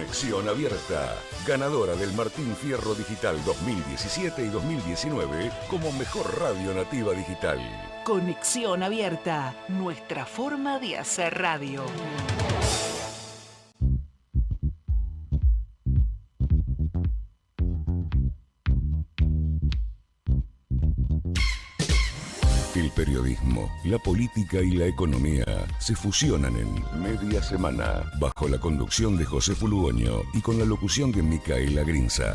Conexión Abierta, ganadora del Martín Fierro Digital 2017 y 2019 como mejor radio nativa digital. Conexión Abierta, nuestra forma de hacer radio. El periodismo, la política y la economía se fusionan en Media Semana, bajo la conducción de José Fulugoño y con la locución de Micaela Grinza.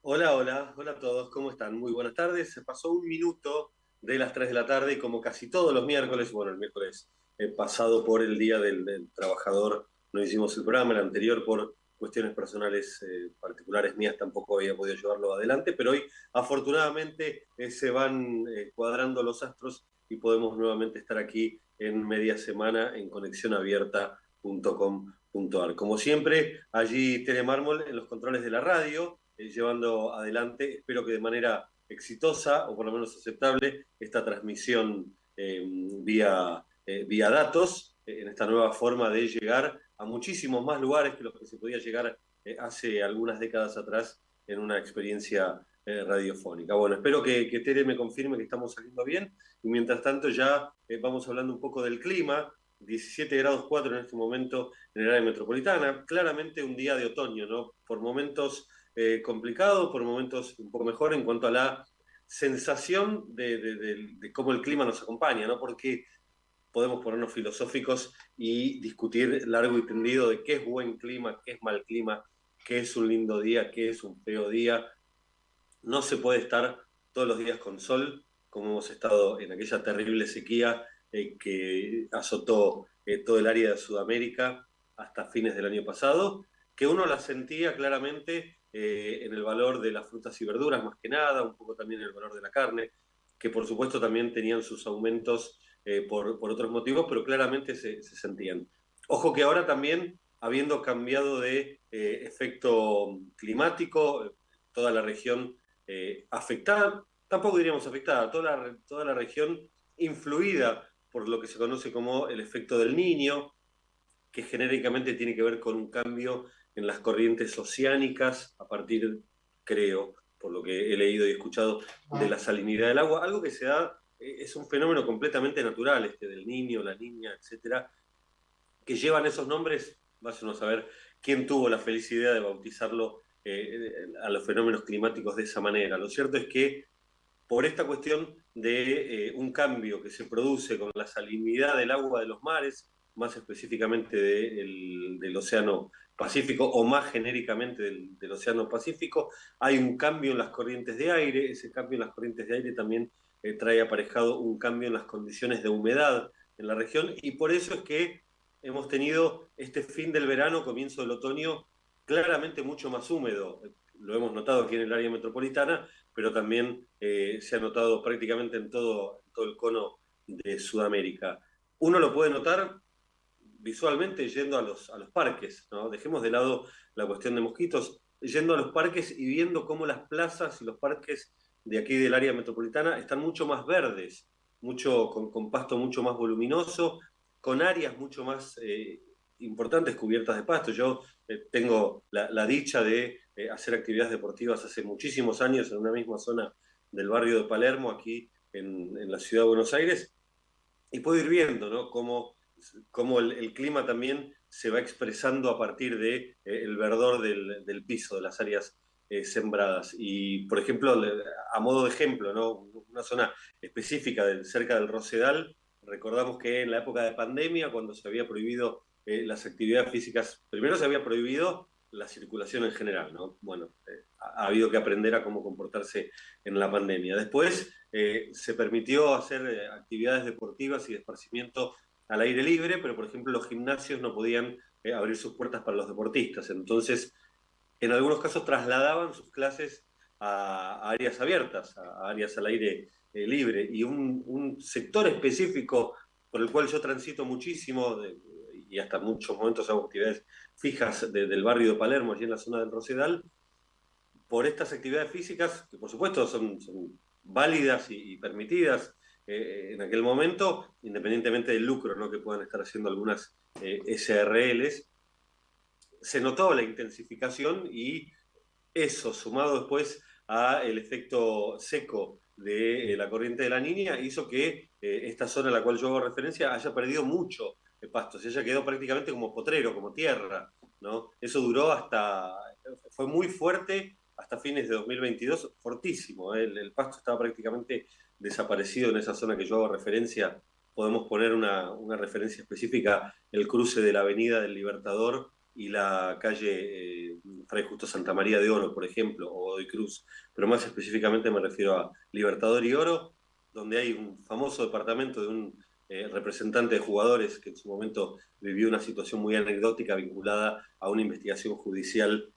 Hola a todos, ¿cómo están? Muy buenas tardes. Se pasó un minuto de las 3 de la tarde y como casi todos los miércoles, bueno, el miércoles pasado por el Día del Trabajador no hicimos el programa, el anterior por cuestiones personales particulares mías tampoco había podido llevarlo adelante, pero hoy afortunadamente se van cuadrando los astros y podemos nuevamente estar aquí en Media Semana en conexiónabierta.com.ar. Como siempre, allí Tere Mármol en los controles de la radio, llevando adelante, espero que de manera exitosa o por lo menos aceptable, esta transmisión vía datos, en esta nueva forma de llegar a muchísimos más lugares que los que se podía llegar hace algunas décadas atrás en una experiencia radiofónica. Bueno, espero que Tere me confirme que estamos saliendo bien y mientras tanto ya vamos hablando un poco del clima. 17 grados 4 en este momento en el área metropolitana, claramente un día de otoño, ¿no? Por momentos complicado, por momentos un poco mejor en cuanto a la sensación de cómo el clima nos acompaña, ¿no? Porque podemos ponernos filosóficos y discutir largo y tendido de qué es buen clima, qué es mal clima, qué es un lindo día, qué es un feo día. No se puede estar todos los días con sol, como hemos estado en aquella terrible sequía que azotó todo el área de Sudamérica hasta fines del año pasado, que uno la sentía claramente en el valor de las frutas y verduras más que nada, un poco también en el valor de la carne, que por supuesto también tenían sus aumentos por otros motivos, pero claramente se sentían. Ojo que ahora también, habiendo cambiado de efecto climático, toda la región afectada, tampoco diríamos afectada, toda la región influida por lo que se conoce como el efecto del Niño, que genéricamente tiene que ver con un cambio en las corrientes oceánicas a partir, creo, por lo que he leído y escuchado, de la salinidad del agua, algo que se da, es un fenómeno completamente natural, este del niño, la niña, etcétera, que llevan esos nombres, vas a saber quién tuvo la felicidad de bautizarlo a los fenómenos climáticos de esa manera. Lo cierto es que por esta cuestión de un cambio que se produce con la salinidad del agua de los mares, más específicamente del Océano Pacífico o más genéricamente del Océano Pacífico, hay un cambio en las corrientes de aire, ese cambio en las corrientes de aire también trae aparejado un cambio en las condiciones de humedad en la región y por eso es que hemos tenido este fin del verano, comienzo del otoño, claramente mucho más húmedo. Lo hemos notado aquí en el área metropolitana, pero también se ha notado prácticamente en todo el cono de Sudamérica. Uno lo puede notar visualmente yendo a los parques, ¿no? Dejemos de lado la cuestión de mosquitos, yendo a los parques y viendo cómo las plazas y los parques de aquí del área metropolitana están mucho más verdes, con pasto mucho más voluminoso, con áreas mucho más importantes cubiertas de pasto. Yo tengo la dicha de hacer actividades deportivas hace muchísimos años en una misma zona del barrio de Palermo, aquí en la ciudad de Buenos Aires, y puedo ir viendo, ¿no? Cómo el clima también se va expresando a partir de el verdor del piso, de las áreas sembradas. Y, por ejemplo, a modo de ejemplo, ¿no? Una zona específica cerca del Rosedal, recordamos que en la época de pandemia, cuando se había prohibido las actividades físicas, primero se había prohibido la circulación en general, ¿no? Bueno, ha habido que aprender a cómo comportarse en la pandemia. Después se permitió hacer actividades deportivas y de esparcimiento al aire libre, pero por ejemplo los gimnasios no podían abrir sus puertas para los deportistas. Entonces, en algunos casos trasladaban sus clases a áreas abiertas, a áreas al aire libre. Y un sector específico por el cual yo transito muchísimo, y hasta muchos momentos hago actividades fijas del barrio de Palermo, allí en la zona del Rosedal, por estas actividades físicas, que por supuesto son válidas y permitidas en aquel momento, independientemente del lucro, ¿no?, que puedan estar haciendo algunas SRLs, se notó la intensificación y eso, sumado después a el efecto seco de la corriente de la Niña, hizo que esta zona a la cual yo hago referencia haya perdido mucho pasto, se haya quedado prácticamente como potrero, como tierra, ¿no? Eso duró fue muy fuerte hasta fines de 2022, fortísimo, ¿eh? El pasto estaba prácticamente desaparecido en esa zona que yo hago referencia. Podemos poner una referencia específica, el cruce de la Avenida del Libertador y la calle Fray Justo Santa María de Oro, por ejemplo, o Godoy Cruz, pero más específicamente me refiero a Libertador y Oro, donde hay un famoso departamento de un representante de jugadores que en su momento vivió una situación muy anecdótica vinculada a una investigación judicial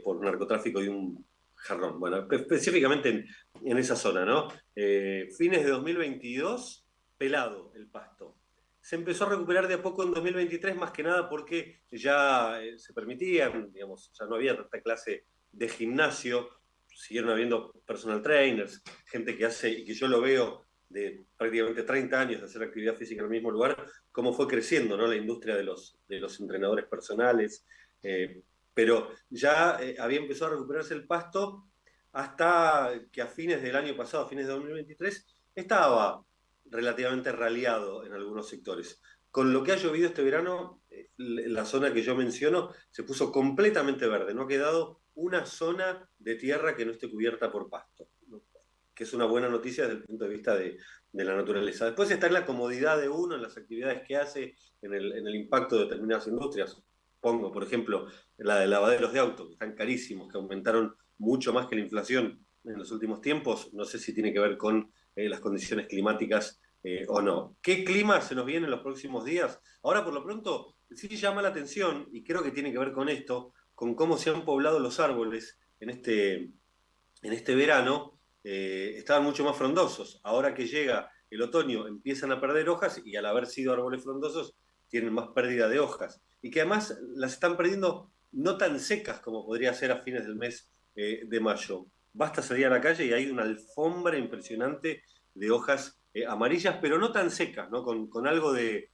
por narcotráfico y un jarrón. Bueno, específicamente en esa zona, ¿no? Fines de 2022, pelado el pasto. Se empezó a recuperar de a poco en 2023, más que nada porque ya se permitían, digamos, ya no había tanta clase de gimnasio, siguieron habiendo personal trainers, gente que hace, y que yo lo veo de prácticamente 30 años de hacer actividad física en el mismo lugar, cómo fue creciendo, ¿no?, la industria de los entrenadores personales, pero ya había empezado a recuperarse el pasto hasta que a fines del año pasado, a fines de 2023, estaba relativamente raleado en algunos sectores. Con lo que ha llovido este verano, la zona que yo menciono se puso completamente verde, no ha quedado una zona de tierra que no esté cubierta por pasto, ¿no?, que es una buena noticia desde el punto de vista de la naturaleza. Después está en la comodidad de uno, en las actividades que hace, en el impacto de determinadas industrias. Pongo, por ejemplo, la de lavaderos de autos, que están carísimos, que aumentaron mucho más que la inflación en los últimos tiempos. No sé si tiene que ver con las condiciones climáticas o no. ¿Qué clima se nos viene en los próximos días? Ahora, por lo pronto, sí llama la atención, y creo que tiene que ver con esto, con cómo se han poblado los árboles en este verano. Estaban mucho más frondosos. Ahora que llega el otoño empiezan a perder hojas y al haber sido árboles frondosos tienen más pérdida de hojas. Y que además las están perdiendo no tan secas como podría ser a fines del mes de mayo. Basta salir a la calle y hay una alfombra impresionante de hojas amarillas, pero no tan secas, ¿no? Con algo de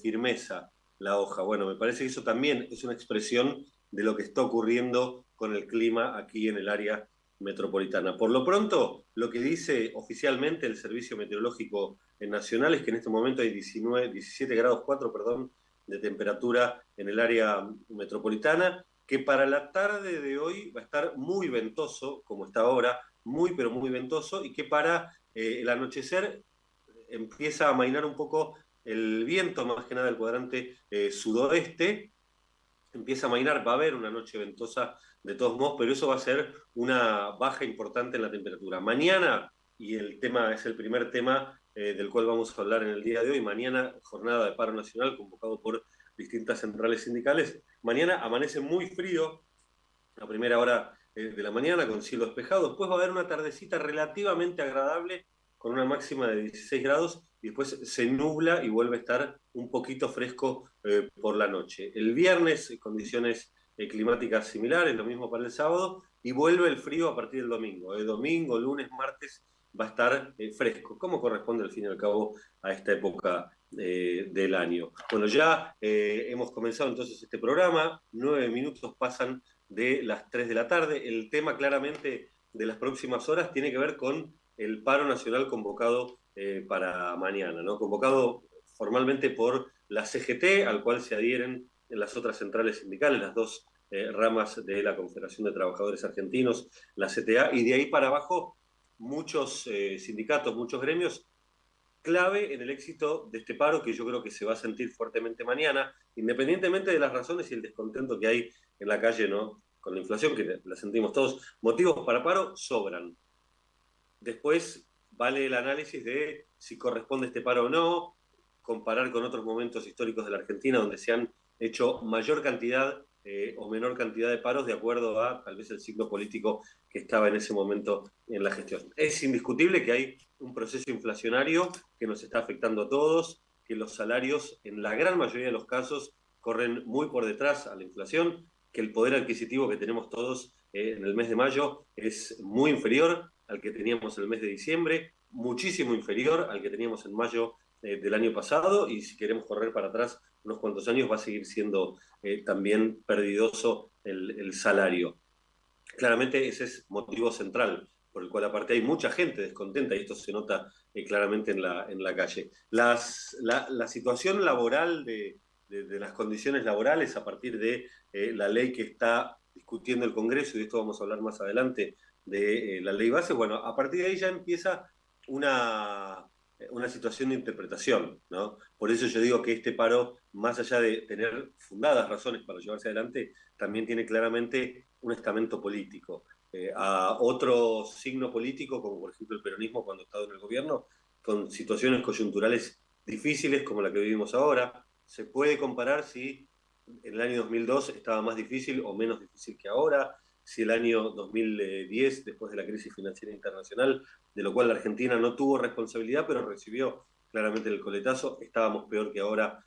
firmeza la hoja. Bueno, me parece que eso también es una expresión de lo que está ocurriendo con el clima aquí en el área metropolitana. Por lo pronto, lo que dice oficialmente el Servicio Meteorológico Nacional es que en este momento hay 17 grados 4, perdón, de temperatura en el área metropolitana, que para la tarde de hoy va a estar muy ventoso, como está ahora, muy pero muy ventoso, y que para el anochecer empieza a amainar un poco el viento, más que nada el cuadrante sudoeste, empieza a amainar, va a haber una noche ventosa de todos modos, pero eso va a ser una baja importante en la temperatura. Mañana, y el tema es el primer tema del cual vamos a hablar en el día de hoy, mañana jornada de paro nacional convocado por distintas centrales sindicales. Mañana amanece muy frío, a primera hora de la mañana con cielo despejado, después va a haber una tardecita relativamente agradable con una máxima de 16 grados y después se nubla y vuelve a estar un poquito fresco por la noche. El viernes condiciones climáticas similares, lo mismo para el sábado, y vuelve el frío a partir del domingo. Domingo, lunes, martes va a estar fresco, como corresponde al fin y al cabo a esta época del año. Bueno, ya hemos comenzado entonces este programa, 9 minutos pasan de las 3 de la tarde. El tema claramente de las próximas horas tiene que ver con el paro nacional convocado para mañana, ¿no? Convocado formalmente por la CGT, al cual se adhieren las otras centrales sindicales, las dos ramas de la Confederación de Trabajadores Argentinos, la CTA, y de ahí para abajo muchos sindicatos, muchos gremios, clave en el éxito de este paro, que yo creo que se va a sentir fuertemente mañana, independientemente de las razones y el descontento que hay en la calle, ¿no?, con la inflación, que la sentimos todos. Motivos para paro sobran. Después vale el análisis de si corresponde este paro o no, comparar con otros momentos históricos de la Argentina donde se han hecho mayor cantidad o menor cantidad de paros de acuerdo a tal vez el ciclo político que estaba en ese momento en la gestión. Es indiscutible que hay un proceso inflacionario que nos está afectando a todos, que los salarios en la gran mayoría de los casos corren muy por detrás a la inflación, que el poder adquisitivo que tenemos todos en el mes de mayo es muy inferior al que teníamos en el mes de diciembre, muchísimo inferior al que teníamos en mayo del año pasado, y si queremos correr para atrás unos cuantos años va a seguir siendo también perdidoso el salario. Claramente ese es motivo central, por el cual aparte hay mucha gente descontenta, y esto se nota claramente en la calle. La situación laboral de las condiciones laborales a partir de la ley que está discutiendo el Congreso, y de esto vamos a hablar más adelante, de la ley base, bueno, a partir de ahí ya empieza una, una situación de interpretación, ¿no? Por eso yo digo que este paro, más allá de tener fundadas razones para llevarse adelante, también tiene claramente un estamento político. A otro signo político, como por ejemplo el peronismo cuando ha estado en el gobierno, con situaciones coyunturales difíciles como la que vivimos ahora, se puede comparar si en el año 2002 estaba más difícil o menos difícil que ahora, si el año 2010, después de la crisis financiera internacional, de lo cual la Argentina no tuvo responsabilidad, pero recibió claramente el coletazo, estábamos peor que ahora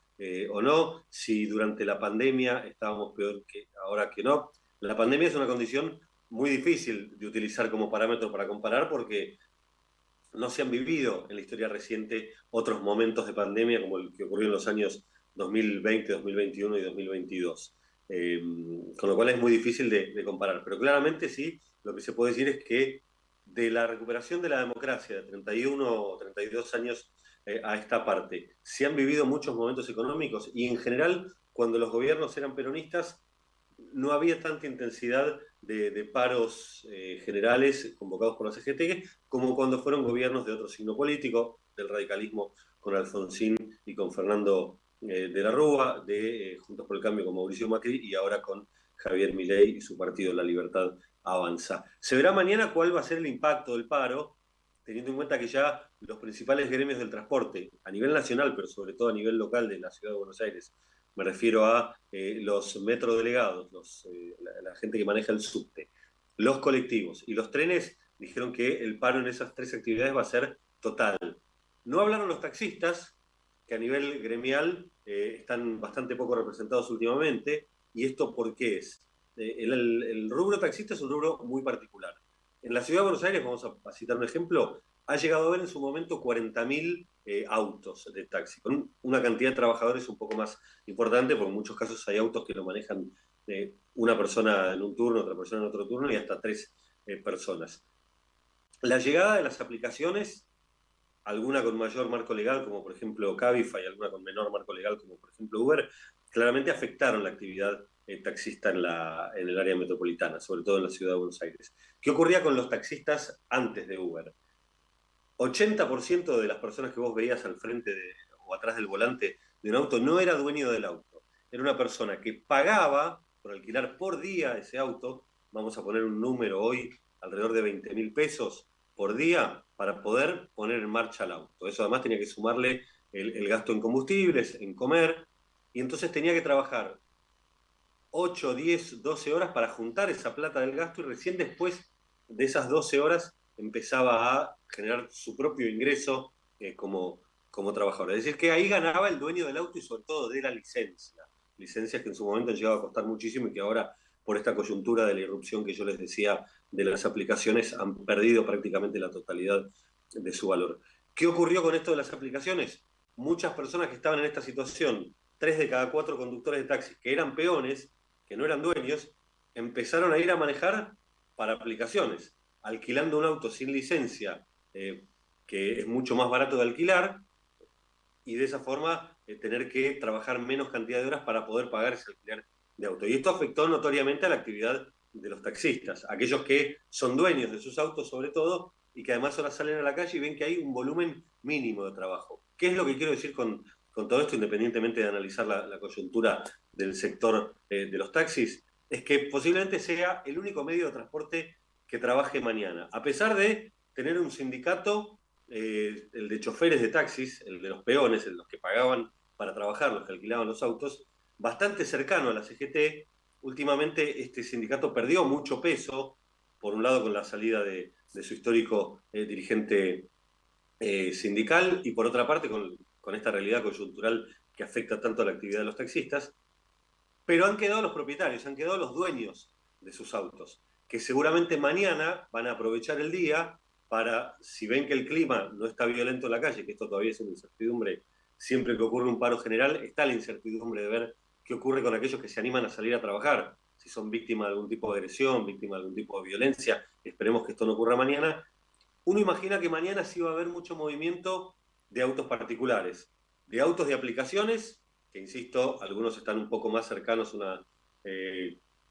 o no, si durante la pandemia estábamos peor que ahora que no. La pandemia es una condición muy difícil de utilizar como parámetro para comparar porque no se han vivido en la historia reciente otros momentos de pandemia como el que ocurrió en los años 2020, 2021 y 2022. Con lo cual es muy difícil de comparar. Pero claramente sí, lo que se puede decir es que de la recuperación de la democracia de 31 o 32 años a esta parte, se han vivido muchos momentos económicos y en general cuando los gobiernos eran peronistas no había tanta intensidad de paros generales convocados por la CGT como cuando fueron gobiernos de otro signo político, del radicalismo con Alfonsín y con Fernando de la Rúa, de Juntos por el Cambio con Mauricio Macri y ahora con Javier Milei y su partido La Libertad Avanza. Se verá mañana cuál va a ser el impacto del paro, teniendo en cuenta que ya los principales gremios del transporte, a nivel nacional, pero sobre todo a nivel local de la Ciudad de Buenos Aires, me refiero a los metrodelegados, la gente que maneja el subte, los colectivos y los trenes, dijeron que el paro en esas tres actividades va a ser total. No hablaron los taxistas, que a nivel gremial están bastante poco representados últimamente, y esto ¿por qué es? El rubro taxista es un rubro muy particular. En la ciudad de Buenos Aires, vamos a citar un ejemplo, ha llegado a haber en su momento 40.000 autos de taxi, con una cantidad de trabajadores un poco más importante, porque en muchos casos hay autos que lo manejan una persona en un turno, otra persona en otro turno y hasta tres personas. La llegada de las aplicaciones, alguna con mayor marco legal, como por ejemplo Cabify, y alguna con menor marco legal, como por ejemplo Uber, claramente afectaron la actividad taxista en el área metropolitana, sobre todo en la ciudad de Buenos Aires. ¿Qué ocurría con los taxistas antes de Uber? 80% de las personas que vos veías al frente o atrás del volante de un auto no era dueño del auto. Era una persona que pagaba por alquilar por día ese auto, vamos a poner un número hoy, alrededor de 20.000 pesos por día para poder poner en marcha el auto. Eso además tenía que sumarle el gasto en combustibles, en comer, y entonces tenía que trabajar 8, 10, 12 horas para juntar esa plata del gasto y recién después de esas 12 horas empezaba a generar su propio ingreso como trabajador. Es decir, que ahí ganaba el dueño del auto y sobre todo de la licencia. Licencias que en su momento han llegado a costar muchísimo y que ahora, por esta coyuntura de la irrupción que yo les decía de las aplicaciones, han perdido prácticamente la totalidad de su valor. ¿Qué ocurrió con esto de las aplicaciones? Muchas personas que estaban en esta situación, 3 de cada 4 conductores de taxis, que eran peones, que no eran dueños, empezaron a ir a manejar para aplicaciones, alquilando un auto sin licencia, que es mucho más barato de alquilar, y de esa forma tener que trabajar menos cantidad de horas para poder pagar ese alquiler de auto. Y esto afectó notoriamente a la actividad de los taxistas, aquellos que son dueños de sus autos sobre todo, y que además ahora salen a la calle y ven que hay un volumen mínimo de trabajo. ¿Qué es lo que quiero decir con todo esto, independientemente de analizar la coyuntura del sector de los taxis? Es que posiblemente sea el único medio de transporte que trabaje mañana, a pesar de tener un sindicato, el de choferes de taxis, el de los peones, el de los que pagaban para trabajar, los que alquilaban los autos, bastante cercano a la CGT. Últimamente este sindicato perdió mucho peso, por un lado con la salida de su histórico dirigente sindical y por otra parte con esta realidad coyuntural que afecta tanto a la actividad de los taxistas, pero han quedado los propietarios, han quedado los dueños de sus autos. que seguramente mañana van a aprovechar el día para, si ven que el clima no está violento en la calle, que esto todavía es una incertidumbre, siempre que ocurre un paro general, está la incertidumbre de ver qué ocurre con aquellos que se animan a salir a trabajar, si son víctimas de algún tipo de agresión, víctimas de algún tipo de violencia. Esperemos que esto no ocurra mañana. Uno imagina que mañana sí va a haber mucho movimiento de autos particulares, de autos de aplicaciones, que insisto, algunos están un poco más cercanos a una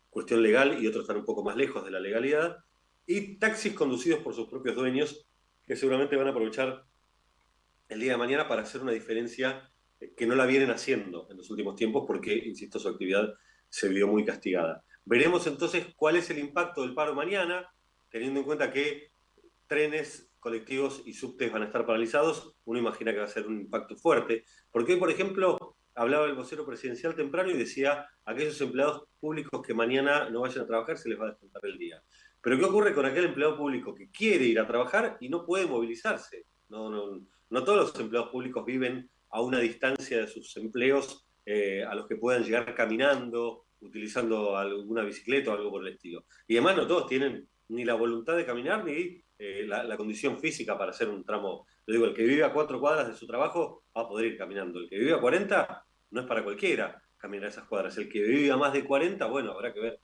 cuestión legal y otros están un poco más lejos de la legalidad, y taxis conducidos por sus propios dueños, que seguramente van a aprovechar el día de mañana para hacer una diferencia que no la vienen haciendo en los últimos tiempos porque, insisto, su actividad se vio muy castigada. Veremos entonces cuál es el impacto del paro mañana, teniendo en cuenta que trenes, colectivos y subtes van a estar paralizados. Uno imagina que va a ser un impacto fuerte, porque hoy, por ejemplo, hablaba el vocero presidencial temprano y decía a aquellos empleados públicos que mañana no vayan a trabajar se les va a descontar el día. Pero ¿qué ocurre con aquel empleado público que quiere ir a trabajar y no puede movilizarse? No todos los empleados públicos viven a una distancia de sus empleos a los que puedan llegar caminando, utilizando alguna bicicleta o algo por el estilo. Y además no todos tienen ni la voluntad de caminar ni la condición física para hacer un tramo. Lo digo, el que vive a 4 cuadras de su trabajo va a poder ir caminando. El que vive a 40 no es para cualquiera caminar esas cuadras. El que vive a más de 40, bueno, habrá que ver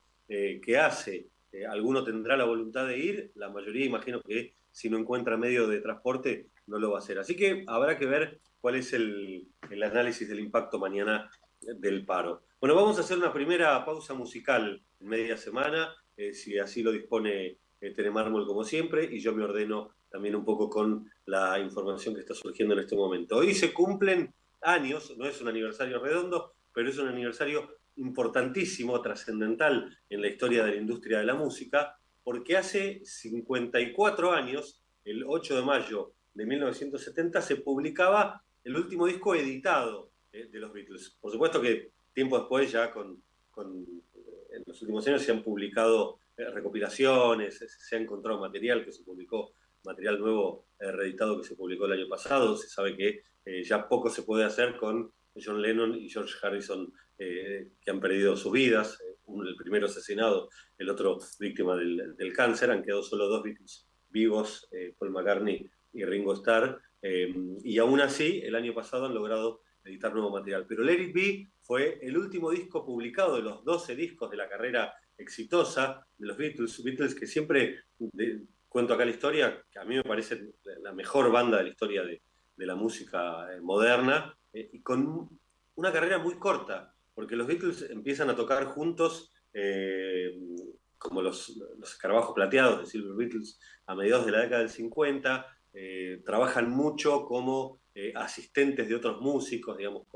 qué hace. Alguno tendrá la voluntad de ir, la mayoría imagino que si no encuentra medio de transporte no lo va a hacer. Así que habrá que ver cuál es el análisis del impacto mañana del paro. Bueno, vamos a hacer una primera pausa musical en media semana, si así lo dispone Tere Mármol como siempre, y yo me ordeno también un poco con la información que está surgiendo en este momento. Hoy se cumplen años, no es un aniversario redondo, pero es un aniversario importantísimo, trascendental en la historia de la industria de la música, porque hace 54 años, el 8 de mayo de 1970, se publicaba el último disco editado de los Beatles. Por supuesto que tiempo después, ya en los últimos años, se han publicado recopilaciones, se ha encontrado material que se publicó, material nuevo reeditado que se publicó el año pasado. Se sabe que ya poco se puede hacer con John Lennon y George Harrison, que han perdido sus vidas, el primero asesinado, el otro víctima del cáncer. Han quedado solo dos Beatles vivos, Paul McCartney y Ringo Starr, y aún así el año pasado han logrado editar nuevo material. Pero Let It Be fue el último disco publicado de los 12 discos de la carrera exitosa de los Beatles que siempre, cuento acá la historia, que a mí me parece la mejor banda de la historia de la música moderna, y con una carrera muy corta, porque los Beatles empiezan a tocar juntos, como los escarabajos plateados de Silver Beatles, a mediados de la década del 50, trabajan mucho como asistentes de otros músicos, digamos,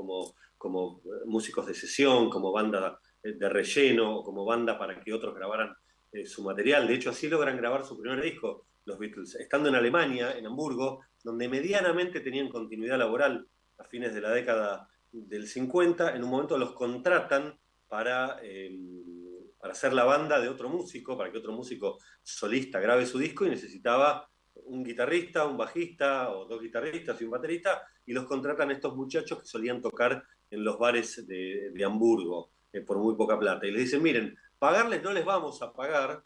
como músicos de sesión, como banda de relleno, como banda para que otros grabaran su material. De hecho, así logran grabar su primer disco, los Beatles, estando en Alemania, en Hamburgo, donde medianamente tenían continuidad laboral a fines de la década del 50. En un momento los contratan para ser la banda de otro músico, para que otro músico solista grabe su disco, y necesitaba un guitarrista, un bajista, o dos guitarristas y un baterista, y los contratan estos muchachos que solían tocar en los bares de Hamburgo por muy poca plata. Y les dicen, miren, pagarles no les vamos a pagar,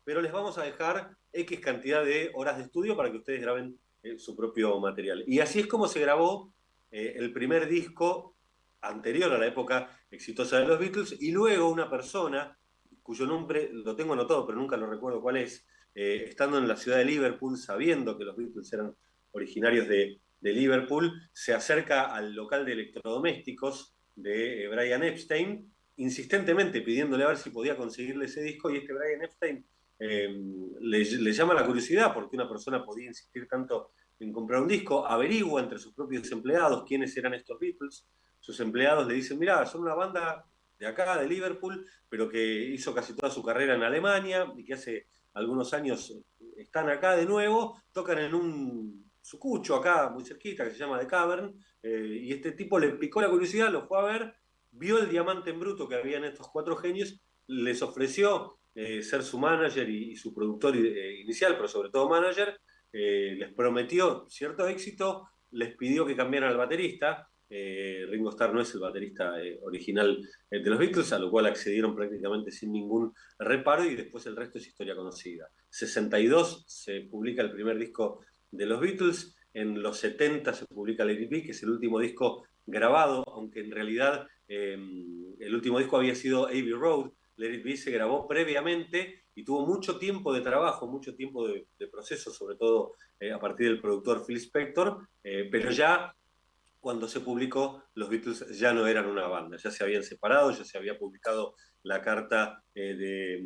pero les vamos a dejar X cantidad de horas de estudio para que ustedes graben su propio material. Y así es como se grabó el primer disco anterior a la época exitosa de los Beatles, y luego una persona, cuyo nombre lo tengo anotado, pero nunca lo recuerdo cuál es, estando en la ciudad de Liverpool, sabiendo que los Beatles eran originarios de Liverpool, se acerca al local de electrodomésticos de Brian Epstein, insistentemente pidiéndole a ver si podía conseguirle ese disco, y este Brian Epstein le llama la curiosidad porque una persona podía insistir tanto en comprar un disco. Averigua entre sus propios empleados quiénes eran estos Beatles. Sus empleados le dicen, mirá, son una banda de acá, de Liverpool, pero que hizo casi toda su carrera en Alemania y que hace algunos años están acá de nuevo, tocan en un sucucho acá muy cerquita que se llama The Cavern, y este tipo le picó la curiosidad, lo fue a ver, vio el diamante en bruto que había en estos cuatro genios, les ofreció ser su manager y su productor inicial, pero sobre todo manager, les prometió cierto éxito, les pidió que cambiaran al baterista, Ringo Starr no es el baterista original de los Beatles, a lo cual accedieron prácticamente sin ningún reparo y después el resto es historia conocida. 62 se publica el primer disco de los Beatles, en los 70 se publica Let It Be, que es el último disco grabado, aunque en realidad el último disco había sido Abbey Road. Let It Be se grabó previamente y tuvo mucho tiempo de trabajo, mucho tiempo de proceso, sobre todo a partir del productor Phil Spector, pero ya cuando se publicó, los Beatles ya no eran una banda, ya se habían separado, ya se había publicado la carta de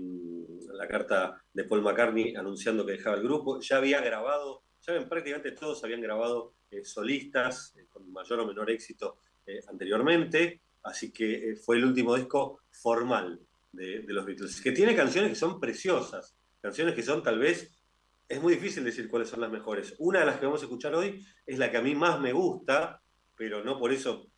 Paul McCartney anunciando que dejaba el grupo, ya había grabado, prácticamente todos habían grabado solistas con mayor o menor éxito anteriormente, así que fue el último disco formal de los Beatles, que tiene canciones que son preciosas, canciones que son tal vez, es muy difícil decir cuáles son las mejores. Una de las que vamos a escuchar hoy es la que a mí más me gusta, pero no por eso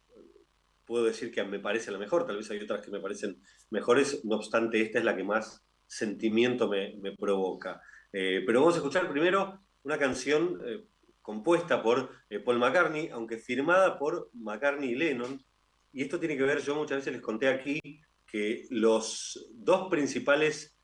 puedo decir que me parece la mejor, tal vez hay otras que me parecen mejores, no obstante esta es la que más sentimiento me provoca. Pero vamos a escuchar primero una canción compuesta por Paul McCartney, aunque firmada por McCartney y Lennon, y esto tiene que ver, yo muchas veces les conté aquí que los dos principales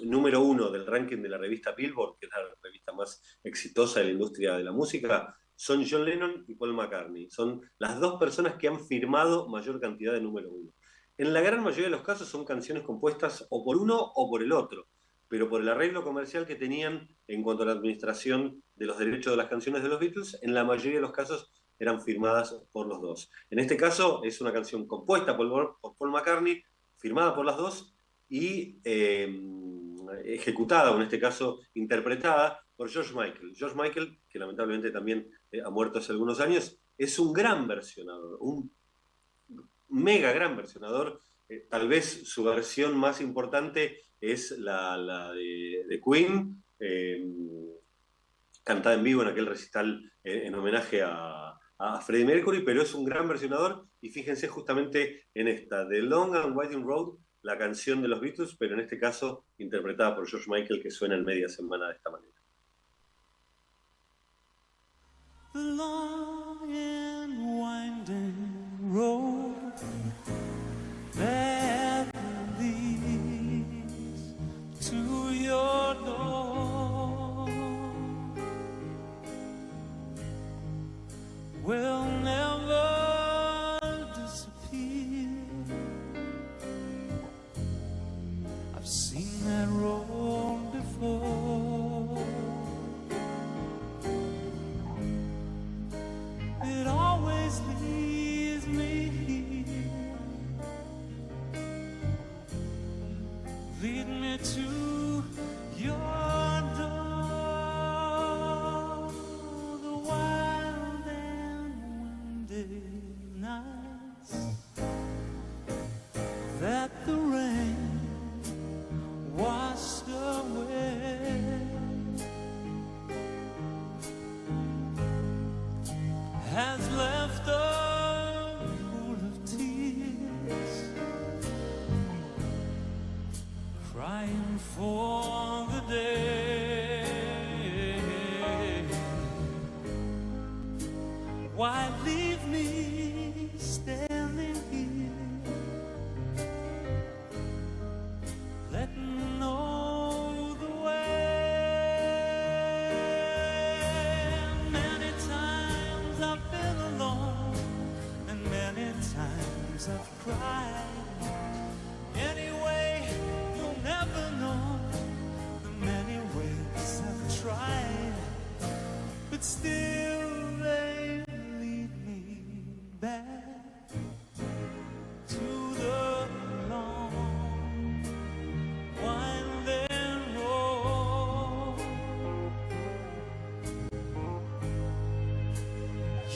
número uno del ranking de la revista Billboard, que es la revista más exitosa de la industria de la música, son John Lennon y Paul McCartney. Son las dos personas que han firmado mayor cantidad de número uno. En la gran mayoría de los casos son canciones compuestas o por uno o por el otro, pero por el arreglo comercial que tenían en cuanto a la administración de los derechos de las canciones de los Beatles, en la mayoría de los casos eran firmadas por los dos. En este caso es una canción compuesta por Paul McCartney, firmada por las dos y ejecutada, o en este caso interpretada, por George Michael. George Michael, que lamentablemente también ha muerto hace algunos años, es un gran versionador, un mega gran versionador. Tal vez su versión más importante es la de Queen, cantada en vivo en aquel recital en homenaje a Freddie Mercury, pero es un gran versionador y fíjense justamente en esta, The Long and Winding Road, la canción de los Beatles, pero en este caso interpretada por George Michael, que suena en media semana de esta manera. The long and winding road that leads to your door will never disappear. I've seen that road before. It always leads me here, lead me to your door. The wild and windy nights that the rain washed away has left a pool of tears, crying for the day. Why leave me standing here, letting know the way? Many times I've been alone, and many times I've cried. Anyway, you'll never know the many ways I've tried, but still they lead me back to the long winding road.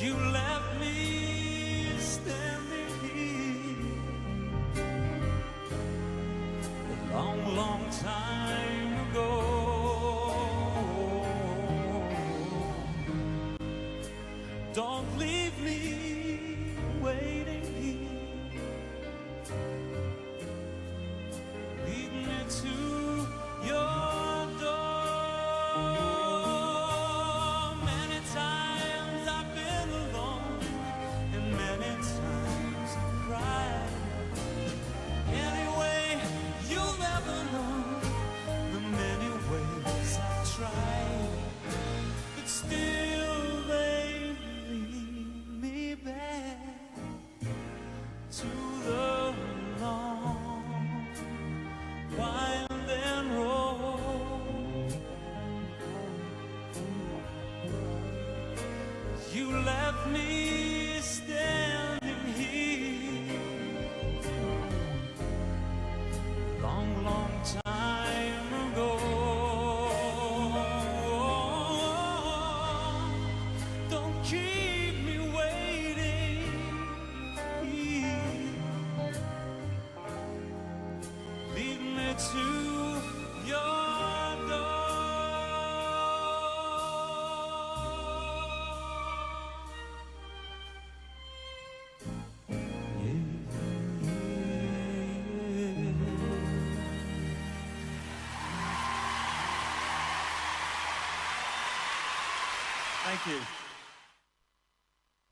You left me standing here a long, long time ago. Don't leave me waiting here, lead me to your door. Many times I've been alone, and to your door. Thank you.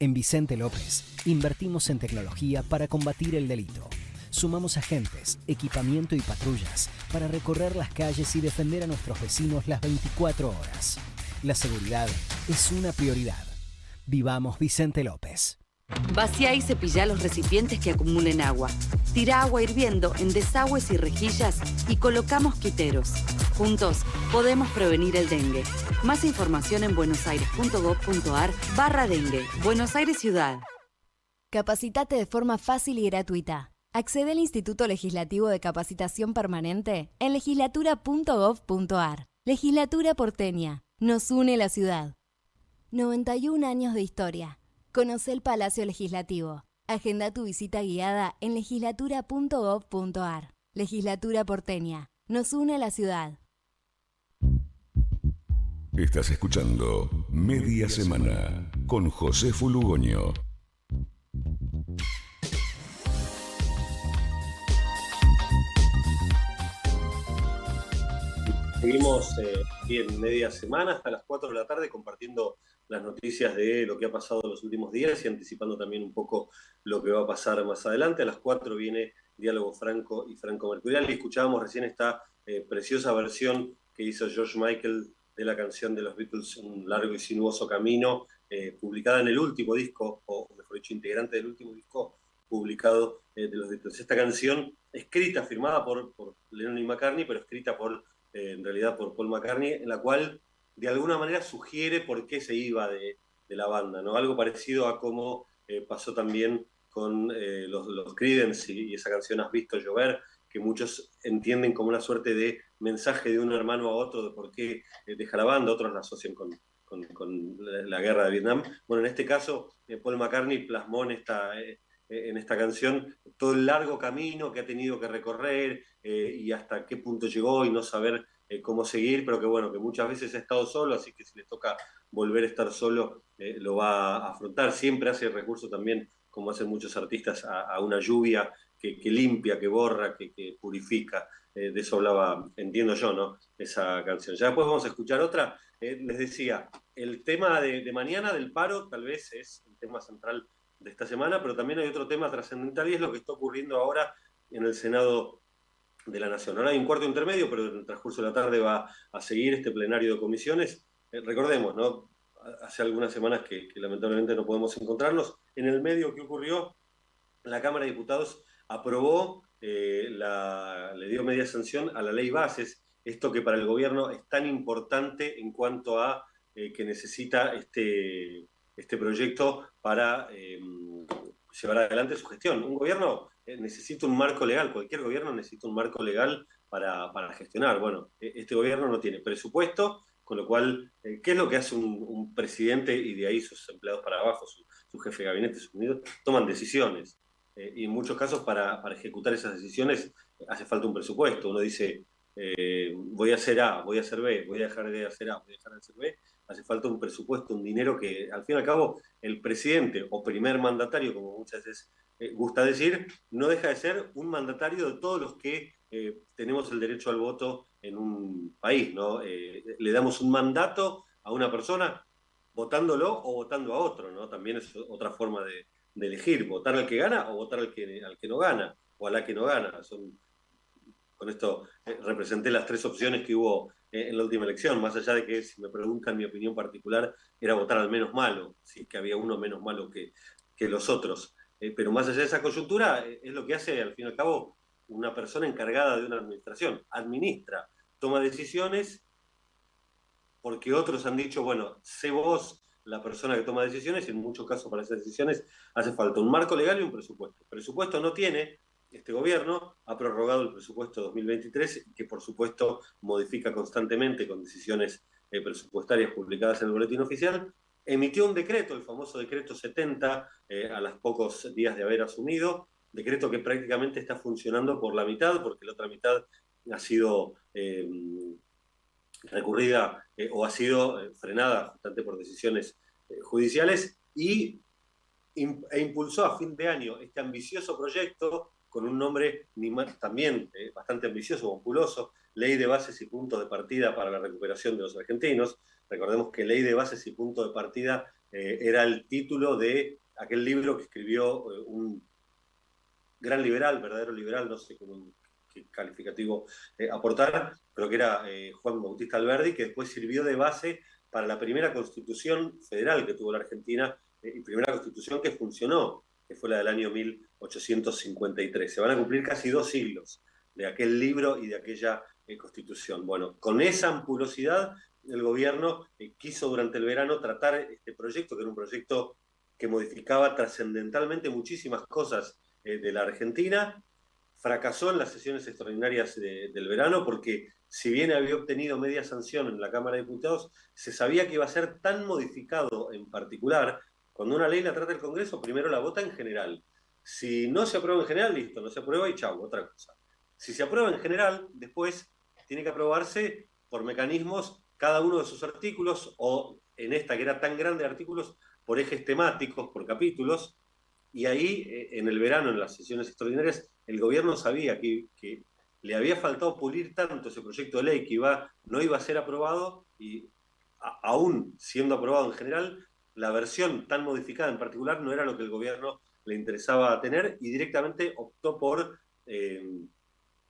En Vicente López, invertimos en tecnología para combatir el delito. Sumamos agentes, equipamiento y patrullas para recorrer las calles y defender a nuestros vecinos las 24 horas. La seguridad es una prioridad. Vivamos Vicente López. Vacía y cepilla los recipientes que acumulen agua. Tira agua hirviendo en desagües y rejillas y coloca mosquiteros. Juntos podemos prevenir el dengue. Más información en buenosaires.gov.ar/dengue. Buenos Aires Ciudad. Capacitate de forma fácil y gratuita. Accede al Instituto Legislativo de Capacitación Permanente en legislatura.gov.ar. Legislatura porteña. Nos une la ciudad. 91 años de historia. Conoce el Palacio Legislativo. Agenda tu visita guiada en legislatura.gov.ar. Legislatura porteña. Nos une la ciudad. Estás escuchando Media Semana con Josefu Lugoño. Seguimos aquí en Media Semana hasta las 4 de la tarde compartiendo las noticias de lo que ha pasado en los últimos días y anticipando también un poco lo que va a pasar más adelante. A las 4 viene Diálogo Franco y Franco Mercurial y escuchábamos recién esta preciosa versión que hizo George Michael de la canción de los Beatles, Un largo y sinuoso camino, publicada en el último disco, o mejor dicho, integrante del último disco publicado de los Beatles. Esta canción escrita, firmada por Lennon y McCartney, pero escrita en realidad por Paul McCartney, en la cual de alguna manera sugiere por qué se iba de la banda, ¿no? Algo parecido a como pasó también con los Creedence y esa canción Has visto llover, que muchos entienden como una suerte de mensaje de un hermano a otro de por qué deja la banda, otros la asocian con la guerra de Vietnam. Bueno, en este caso, Paul McCartney plasmó en esta canción todo el largo camino que ha tenido que recorrer y hasta qué punto llegó y no saber cómo seguir, pero que bueno, que muchas veces ha estado solo, así que si le toca volver a estar solo, lo va a afrontar. Siempre hace recurso también, como hacen muchos artistas, a una lluvia que limpia, que borra, que purifica. De eso hablaba, entiendo yo, ¿no? Esa canción. Ya después vamos a escuchar otra. Les decía, el tema de mañana del paro tal vez es el tema central de esta semana, pero también hay otro tema trascendental y es lo que está ocurriendo ahora en el Senado de la Nación. Ahora hay un cuarto intermedio, pero en el transcurso de la tarde va a seguir este plenario de comisiones. Recordemos, ¿no? Hace algunas semanas que lamentablemente no podemos encontrarnos. En el medio, ¿qué ocurrió? La Cámara de Diputados aprobó, le dio media sanción a la ley Bases, esto que para el gobierno es tan importante en cuanto a que necesita este proyecto para llevar adelante su gestión. Un gobierno necesita un marco legal, cualquier gobierno necesita un marco legal para gestionar. Bueno, este gobierno no tiene presupuesto, con lo cual, ¿qué es lo que hace un presidente y de ahí sus empleados para abajo, su jefe de gabinete, sus ministros? Toman decisiones. Y en muchos casos para ejecutar esas decisiones hace falta un presupuesto. Uno dice, voy a hacer A, voy a hacer B, voy a dejar de hacer A, voy a dejar de hacer B. Hace falta un presupuesto, un dinero que al fin y al cabo el presidente o primer mandatario, como muchas veces gusta decir, no deja de ser un mandatario de todos los que tenemos el derecho al voto en un país, ¿no? Le damos un mandato a una persona votándolo o votando a otro, ¿no? También es otra forma de elegir, votar al que gana o votar al que no gana, o a la que no gana. Con esto representé las tres opciones que hubo en la última elección, más allá de que, si me preguntan mi opinión particular, era votar al menos malo, si es que había uno menos malo que los otros. Pero más allá de esa coyuntura, es lo que hace, al fin y al cabo, una persona encargada de una administración. Administra, toma decisiones, porque otros han dicho, bueno, sé vos la persona que toma decisiones, y en muchos casos para esas decisiones hace falta un marco legal y un presupuesto. El presupuesto no tiene, este gobierno ha prorrogado el presupuesto 2023, que por supuesto modifica constantemente con decisiones presupuestarias publicadas en el boletín oficial. Emitió un decreto, el famoso decreto 70, a los pocos días de haber asumido, decreto que prácticamente está funcionando por la mitad, porque la otra mitad ha sido recurrida o ha sido frenada justamente por decisiones judiciales e impulsó a fin de año este ambicioso proyecto con un nombre también bastante ambicioso, populoso, Ley de Bases y Puntos de Partida para la Recuperación de los Argentinos. Recordemos que Ley de Bases y Puntos de Partida era el título de aquel libro que escribió un gran liberal, verdadero liberal, no sé qué calificativo aportar, pero que era Juan Bautista Alberdi, que después sirvió de base para la primera constitución federal que tuvo la Argentina y primera constitución que funcionó, que fue la del año 1853. Se van a cumplir casi 2 siglos de aquel libro y de aquella constitución. Bueno, con esa ampulosidad, el gobierno quiso durante el verano tratar este proyecto, que era un proyecto que modificaba trascendentalmente muchísimas cosas de la Argentina. Fracasó en las sesiones extraordinarias del verano porque, si bien había obtenido media sanción en la Cámara de Diputados, se sabía que iba a ser tan modificado en particular. Cuando una ley la trata el Congreso, primero la vota en general. Si no se aprueba en general, listo, no se aprueba y chau, otra cosa. Si se aprueba en general, después tiene que aprobarse por mecanismos cada uno de sus artículos, o en esta que era tan grande de artículos, por ejes temáticos, por capítulos. Y ahí, en el verano, en las sesiones extraordinarias, el gobierno sabía que le había faltado pulir tanto ese proyecto de ley que no iba a ser aprobado, y aún siendo aprobado en general, la versión tan modificada en particular no era lo que el gobierno le interesaba tener, y directamente optó por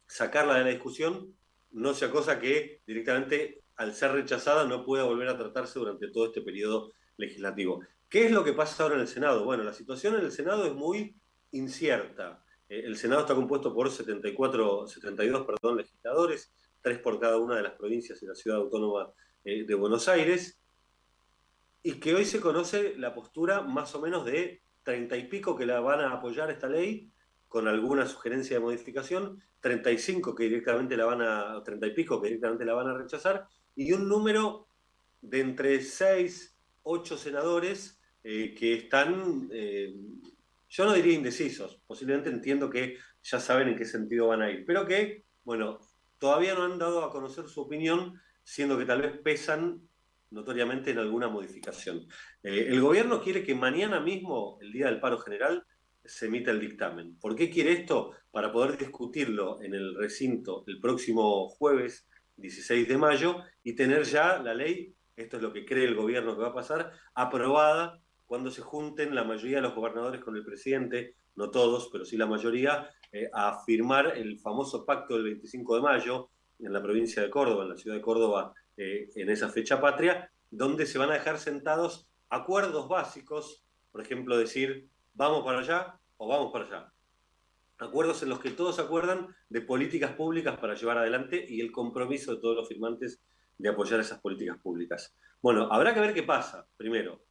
sacarla de la discusión, no sea cosa que directamente, al ser rechazada, no pueda volver a tratarse durante todo este periodo legislativo. ¿Qué es lo que pasa ahora en el Senado? Bueno, la situación en el Senado es muy incierta. El Senado está compuesto por 72 legisladores, 3 por cada una de las provincias y la ciudad autónoma de Buenos Aires, y que hoy se conoce la postura más o menos de 30 y pico que la van a apoyar esta ley, con alguna sugerencia de modificación, 35 que directamente 30 y pico que directamente la van a rechazar, y un número de entre 6, 8 senadores que están, yo no diría indecisos, posiblemente entiendo que ya saben en qué sentido van a ir, pero que, bueno, todavía no han dado a conocer su opinión, siendo que tal vez pesan notoriamente en alguna modificación. El gobierno quiere que mañana mismo, el día del paro general, se emita el dictamen. ¿Por qué quiere esto? Para poder discutirlo en el recinto el próximo jueves 16 de mayo y tener ya la ley, esto es lo que cree el gobierno que va a pasar, aprobada cuando se junten la mayoría de los gobernadores con el presidente, no todos, pero sí la mayoría, a firmar el famoso pacto del 25 de mayo en la provincia de Córdoba, en la ciudad de Córdoba, en esa fecha patria, donde se van a dejar sentados acuerdos básicos, por ejemplo, decir, vamos para allá o vamos para allá. Acuerdos en los que todos acuerdan de políticas públicas para llevar adelante y el compromiso de todos los firmantes de apoyar esas políticas públicas. Bueno, habrá que ver qué pasa, primero.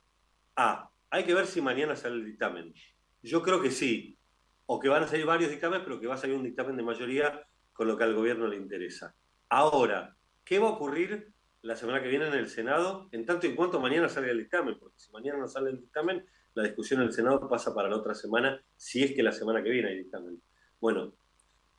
Hay que ver si mañana sale el dictamen. Yo creo que sí, o que van a salir varios dictámenes, pero que va a salir un dictamen de mayoría con lo que al gobierno le interesa. Ahora, ¿qué va a ocurrir la semana que viene en el Senado, en tanto y cuanto mañana salga el dictamen? Porque si mañana no sale el dictamen, la discusión en el Senado pasa para la otra semana, si es que la semana que viene hay dictamen. Bueno,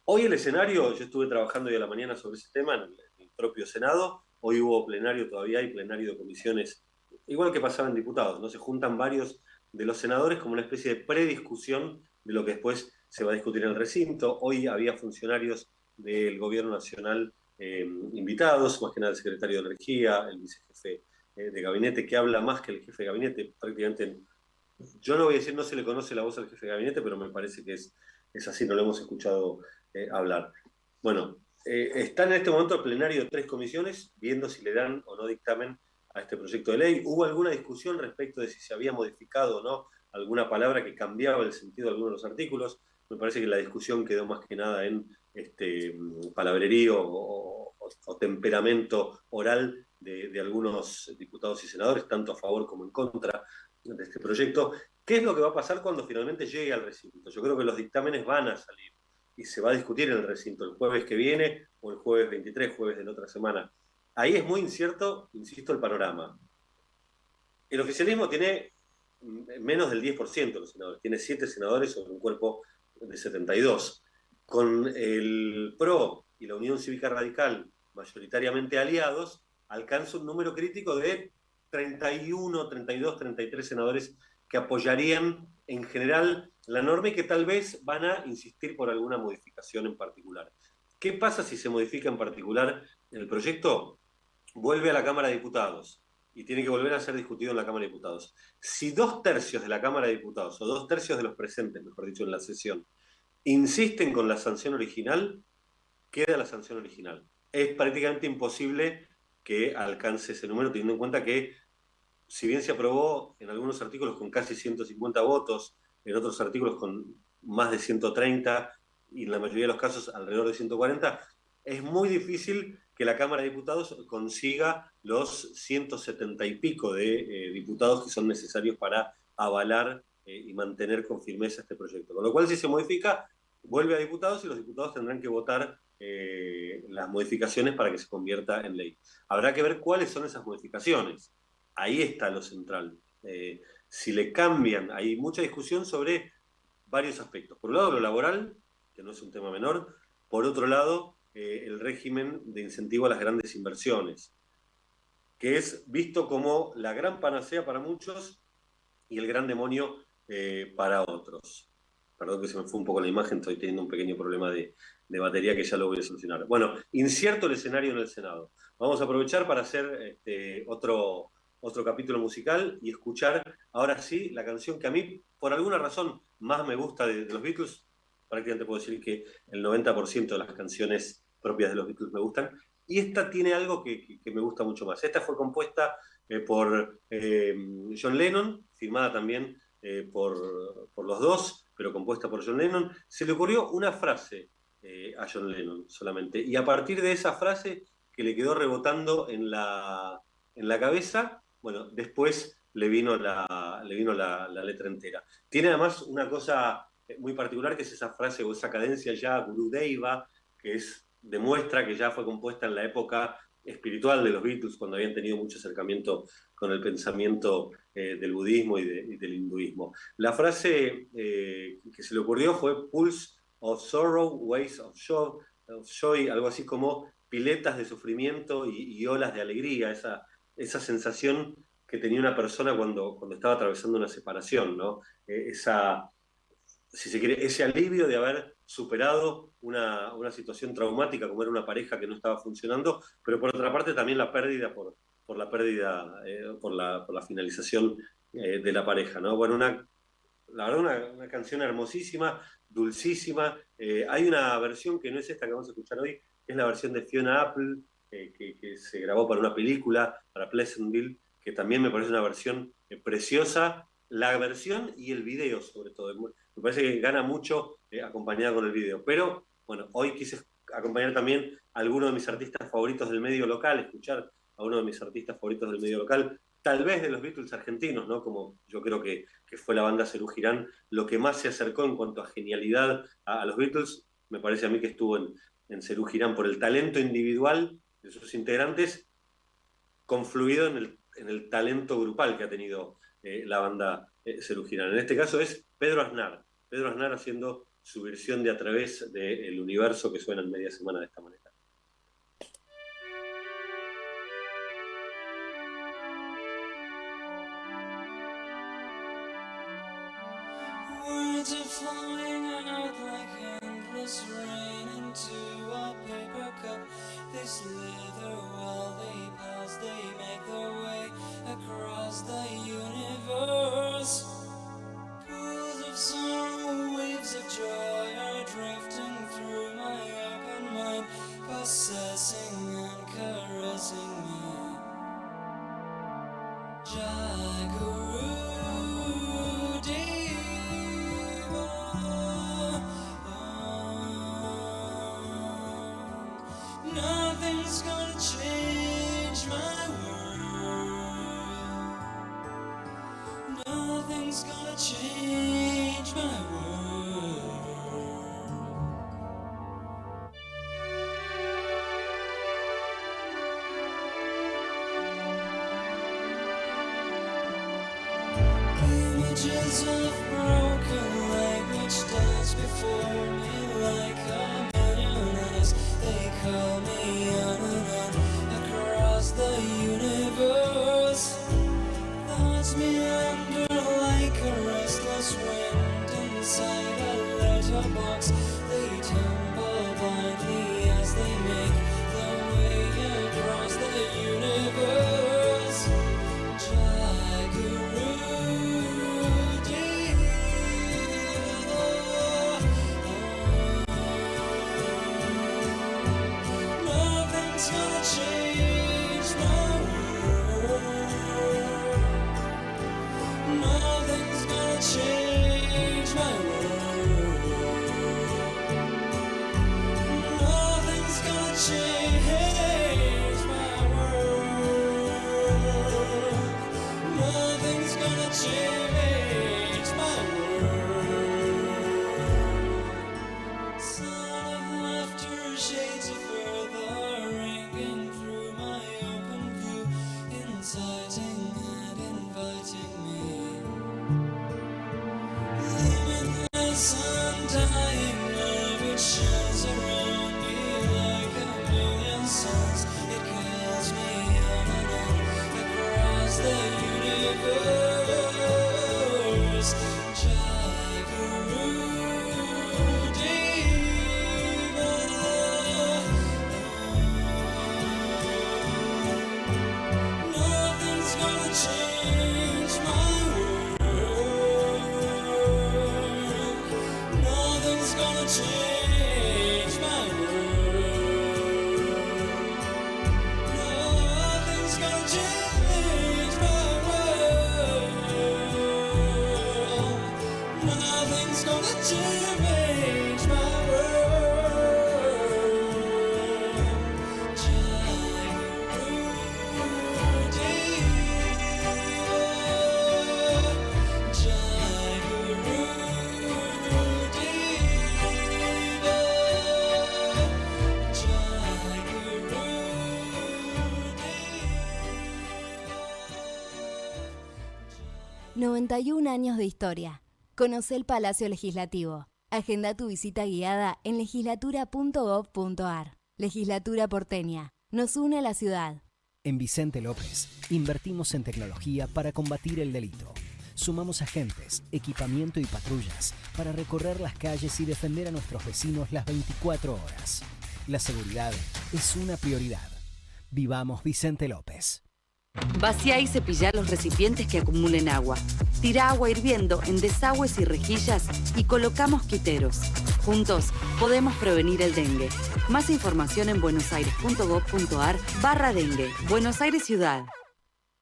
hoy el escenario, yo estuve trabajando hoy a la mañana sobre ese tema en el propio Senado, hoy hubo plenario, todavía hay plenario de comisiones, igual que pasaba en diputados, ¿no? Se juntan varios de los senadores como una especie de prediscusión de lo que después se va a discutir en el recinto. Hoy había funcionarios del gobierno nacional invitados, más que nada el secretario de Energía, el vicejefe de gabinete, que habla más que el jefe de gabinete, prácticamente, yo no voy a decir no se le conoce la voz al jefe de gabinete, pero me parece que es así, no lo hemos escuchado hablar. Bueno, está en este momento el plenario de 3 comisiones, viendo si le dan o no dictamen a este proyecto de ley. Hubo alguna discusión respecto de si se había modificado o no alguna palabra que cambiaba el sentido de algunos de los artículos. Me parece que la discusión quedó más que nada en palabrerío o temperamento oral de algunos diputados y senadores, tanto a favor como en contra de este proyecto. ¿Qué es lo que va a pasar cuando finalmente llegue al recinto? Yo creo que los dictámenes van a salir y se va a discutir en el recinto el jueves que viene o el jueves 23, jueves de la otra semana. Ahí es muy incierto, insisto, el panorama. El oficialismo tiene menos del 10% de los senadores, tiene 7 senadores sobre un cuerpo de 72. Con el PRO y la Unión Cívica Radical, mayoritariamente aliados, alcanza un número crítico de 31, 32, 33 senadores que apoyarían en general la norma y que tal vez van a insistir por alguna modificación en particular. ¿Qué pasa si se modifica en particular el proyecto? Vuelve a la Cámara de Diputados y tiene que volver a ser discutido en la Cámara de Diputados. Si 2/3 de la Cámara de Diputados, o 2/3 de los presentes, mejor dicho, en la sesión, insisten con la sanción original, queda la sanción original. Es prácticamente imposible que alcance ese número, teniendo en cuenta que, si bien se aprobó en algunos artículos con casi 150 votos, en otros artículos con más de 130, y en la mayoría de los casos alrededor de 140, es muy difícil que la Cámara de Diputados consiga los 170 y pico de diputados que son necesarios para avalar y mantener con firmeza este proyecto. Con lo cual, si se modifica, vuelve a diputados y los diputados tendrán que votar las modificaciones para que se convierta en ley. Habrá que ver cuáles son esas modificaciones. Ahí está lo central. Si le cambian, hay mucha discusión sobre varios aspectos. Por un lado, lo laboral, que no es un tema menor. Por otro lado, el régimen de incentivo a las grandes inversiones, que es visto como la gran panacea para muchos y el gran demonio para otros. Perdón que se me fue un poco la imagen, estoy teniendo un pequeño problema de batería que ya lo voy a solucionar. Bueno, incierto el escenario en el Senado. Vamos a aprovechar para hacer otro capítulo musical y escuchar ahora sí la canción que a mí, por alguna razón, más me gusta de los Beatles. Prácticamente puedo decir que el 90% de las canciones propias de los Beatles me gustan. Y esta tiene algo que me gusta mucho más. Esta fue compuesta por John Lennon, firmada también por los dos, pero compuesta por John Lennon. Se le ocurrió una frase a John Lennon solamente, y a partir de esa frase que le quedó rebotando en la cabeza, bueno, después le vino la letra entera. Tiene además una cosa muy particular, que es esa frase o esa cadencia ya Gurudeva, que demuestra que ya fue compuesta en la época espiritual de los Beatles, cuando habían tenido mucho acercamiento con el pensamiento del budismo y del hinduismo. La frase que se le ocurrió fue Pools of Sorrow, Waves of Joy, algo así como piletas de sufrimiento y olas de alegría, esa sensación que tenía una persona cuando estaba atravesando una separación, ¿no? Si se quiere, ese alivio de haber superado una situación traumática, como era una pareja que no estaba funcionando, pero por otra parte también la pérdida por la finalización de la pareja, ¿no? Bueno, la verdad, una canción hermosísima, dulcísima. Hay una versión que no es esta que vamos a escuchar hoy, es la versión de Fiona Apple, que se grabó para una película, para Pleasantville, que también me parece una versión preciosa. La versión y el video, sobre todo. Me parece que gana mucho acompañada con el video. Pero, bueno, hoy quise acompañar también a alguno de mis artistas favoritos del medio local, escuchar a uno de mis artistas favoritos del medio local, tal vez de los Beatles argentinos, ¿no? Como yo creo que fue la banda Serú Girán, lo que más se acercó en cuanto a genialidad a los Beatles, me parece a mí que estuvo en Serú Girán, por el talento individual de sus integrantes, confluido en el talento grupal que ha tenido la banda Serú Girán. En este caso es Pedro Aznar haciendo su versión de A través del universo, que suena en media semana de esta manera. Words are flowing out like endless rain into a paper cup. They slither while they pass, they make their way across the universe. Pools of sorrow, waves of joy are drifting through my open mind, possessing and caressing me. Jaguru. Nothing's gonna change my world. Nothing's gonna change my world. Images of broken language dance before me like a million eyes. They call me on and on across the universe. Thoughts meander like a restless wind inside a letterbox. They tumble blindly as they make their way across the universe. Nothing's gonna change my world. Nothing's gonna change my world. Nothing's gonna change my world. Nothing's gonna change my world. Sound of laughter, shades of further ringing through my open view, inciting and inviting me. Limitless, undying love, it shines around me like a million suns. It calls me on and on across the universe. Nothing's gonna change my world. Nothing's gonna change my world. Nothing's gonna change my world. Nothing's gonna change my World. 91 años de historia. Conoce el Palacio Legislativo. Agenda tu visita guiada en legislatura.gov.ar. Legislatura porteña. Nos une a la ciudad. En Vicente López, invertimos en tecnología para combatir el delito. Sumamos agentes, equipamiento y patrullas para recorrer las calles y defender a nuestros vecinos las 24 horas. La seguridad es una prioridad. Vivamos Vicente López. Vacía y cepilla los recipientes que acumulen agua. Tira agua hirviendo en desagües y rejillas y colocamos quiteros. Juntos podemos prevenir el dengue. Más información en buenosaires.gov.ar/dengue. Buenos Aires Ciudad.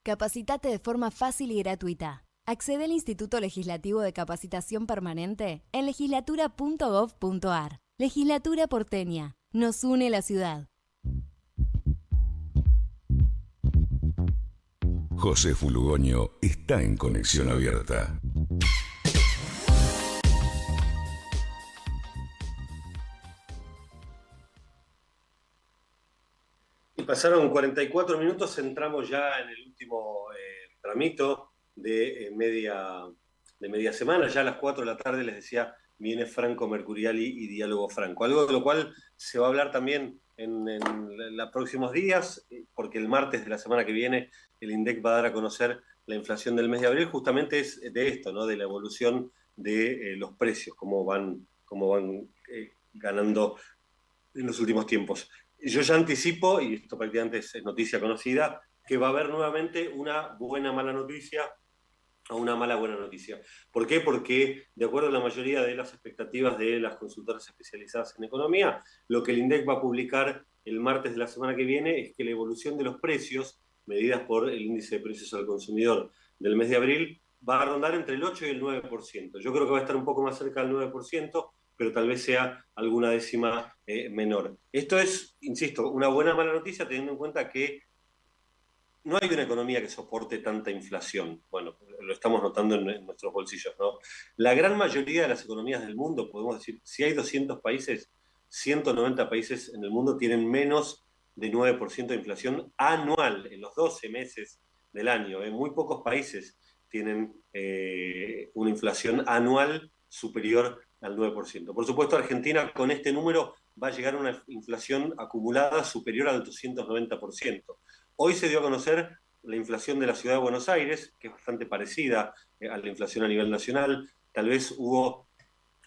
Capacitate de forma fácil y gratuita. Accede al Instituto Legislativo de Capacitación Permanente en legislatura.gov.ar. Legislatura porteña. Nos une la ciudad. José Fulugoño está en Conexión Abierta. Y pasaron 44 minutos, entramos ya en el último tramito de media semana. Ya a las 4 de la tarde les decía, viene Franco Mercuriali y Diálogo Franco. Algo de lo cual se va a hablar también en los próximos días, porque el martes de la semana que viene el INDEC va a dar a conocer la inflación del mes de abril. Justamente es de esto, ¿no? De la evolución de los precios, cómo van ganando en los últimos tiempos. Yo ya anticipo, y esto prácticamente es noticia conocida, que va a haber nuevamente una buena mala noticia o una mala buena noticia. ¿Por qué? Porque, de acuerdo a la mayoría de las expectativas de las consultoras especializadas en economía, lo que el INDEC va a publicar el martes de la semana que viene es que la evolución de los precios, medidas por el índice de precios al consumidor del mes de abril, va a rondar entre el 8 y el 9%. Yo creo que va a estar un poco más cerca del 9%, pero tal vez sea alguna décima menor. Esto es, insisto, una buena mala noticia, teniendo en cuenta que no hay una economía que soporte tanta inflación. Bueno, lo estamos notando en nuestros bolsillos, ¿no? La gran mayoría de las economías del mundo, podemos decir, si hay 200 países, 190 países en el mundo tienen menos de 9% de inflación anual en los 12 meses del año. Muy pocos países tienen una inflación anual superior al 9%. Por supuesto, Argentina con este número va a llegar a una inflación acumulada superior al 290%. Hoy se dio a conocer la inflación de la ciudad de Buenos Aires, que es bastante parecida a la inflación a nivel nacional. Tal vez hubo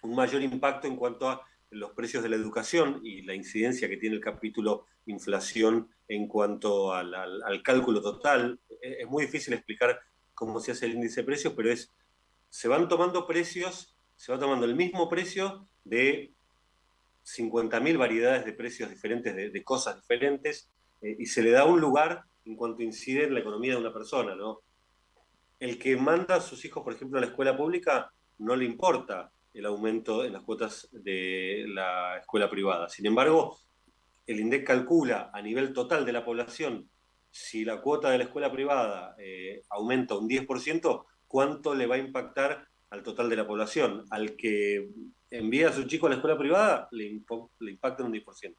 un mayor impacto en cuanto a los precios de la educación y la incidencia que tiene el capítulo inflación en cuanto al cálculo total. Es muy difícil explicar cómo se hace el índice de precios, pero se van tomando precios, se va tomando el mismo precio de 50.000 variedades de precios diferentes, de cosas diferentes, y se le da un lugar en cuanto incide en la economía de una persona, ¿no? El que manda a sus hijos, por ejemplo, a la escuela pública, no le importa el aumento en las cuotas de la escuela privada. Sin embargo, el INDEC calcula a nivel total de la población, si la cuota de la escuela privada aumenta un 10%, ¿cuánto le va a impactar al total de la población? Al que envía a su chico a la escuela privada, le impacta en un 10%.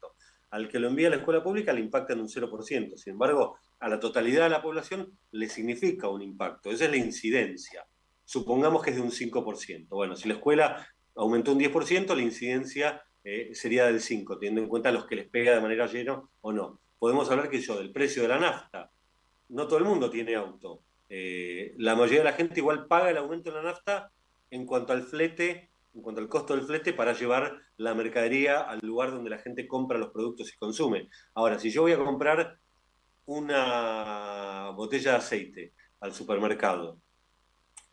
Al que lo envía a la escuela pública, le impacta en un 0%. Sin embargo, a la totalidad de la población le significa un impacto. Esa es la incidencia. Supongamos que es de un 5%. Bueno, si la escuela aumentó un 10%, la incidencia sería del 5%, teniendo en cuenta a los que les pega de manera llena o no. Podemos hablar del precio de la nafta. No todo el mundo tiene auto. La mayoría de la gente igual paga el aumento de la nafta en cuanto al flete, en cuanto al costo del flete para llevar la mercadería al lugar donde la gente compra los productos y consume. Ahora, si yo voy a comprar una botella de aceite al supermercado,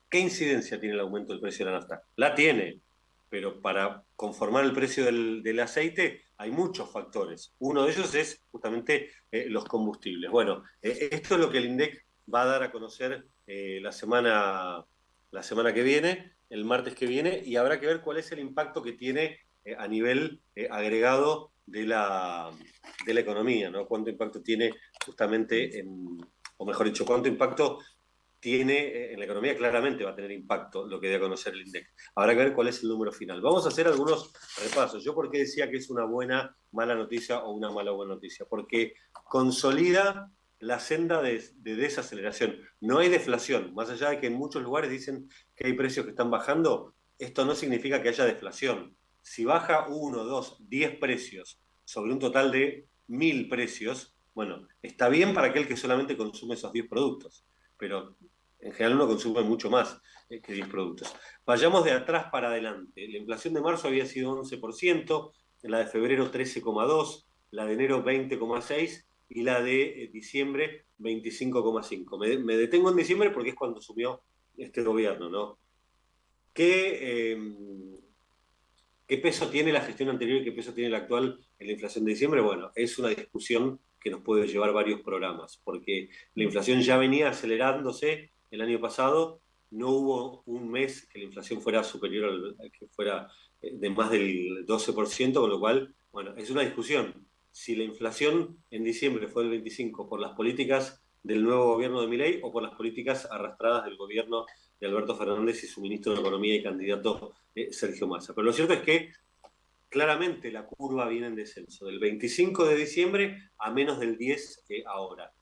¿qué incidencia tiene el aumento del precio de la nafta? La tiene, pero para conformar el precio del aceite hay muchos factores. Uno de ellos es justamente los combustibles. Bueno, esto es lo que el INDEC va a dar a conocer la semana que viene, el martes que viene, y habrá que ver cuál es el impacto que tiene a nivel agregado de la economía, ¿no? Cuánto impacto tiene justamente o mejor dicho, cuánto impacto tiene en la economía. Claramente va a tener impacto lo que dé a conocer el INDEC. Habrá que ver cuál es el número final. Vamos a hacer algunos repasos. Yo por qué decía que es una buena, mala noticia o una mala, buena noticia. Porque consolida la senda de desaceleración. No hay deflación. Más allá de que en muchos lugares dicen que hay precios que están bajando, esto no significa que haya deflación. Si baja 1, 2, 10 precios sobre un total de 1.000 precios, bueno, está bien para aquel que solamente consume esos 10 productos. Pero en general uno consume mucho más que 10 productos. Vayamos de atrás para adelante. La inflación de marzo había sido 11%, la de febrero 13,2%, la de enero 20,6% y la de diciembre 25,5%. Me detengo en diciembre porque es cuando asumió este gobierno, ¿no? ¿Qué peso tiene la gestión anterior y qué peso tiene la actual en la inflación de diciembre? Bueno, es una discusión que nos puede llevar varios programas, porque la inflación ya venía acelerándose el año pasado, no hubo un mes que la inflación fuera superior que fuera de más del 12%, con lo cual, bueno, es una discusión. Si la inflación en diciembre fue del 25% por las políticas del nuevo gobierno de Milei o por las políticas arrastradas del gobierno de Alberto Fernández y su ministro de Economía y candidato Sergio Massa. Pero lo cierto es que claramente la curva viene en descenso, del 25 de diciembre a menos del 10 ahora.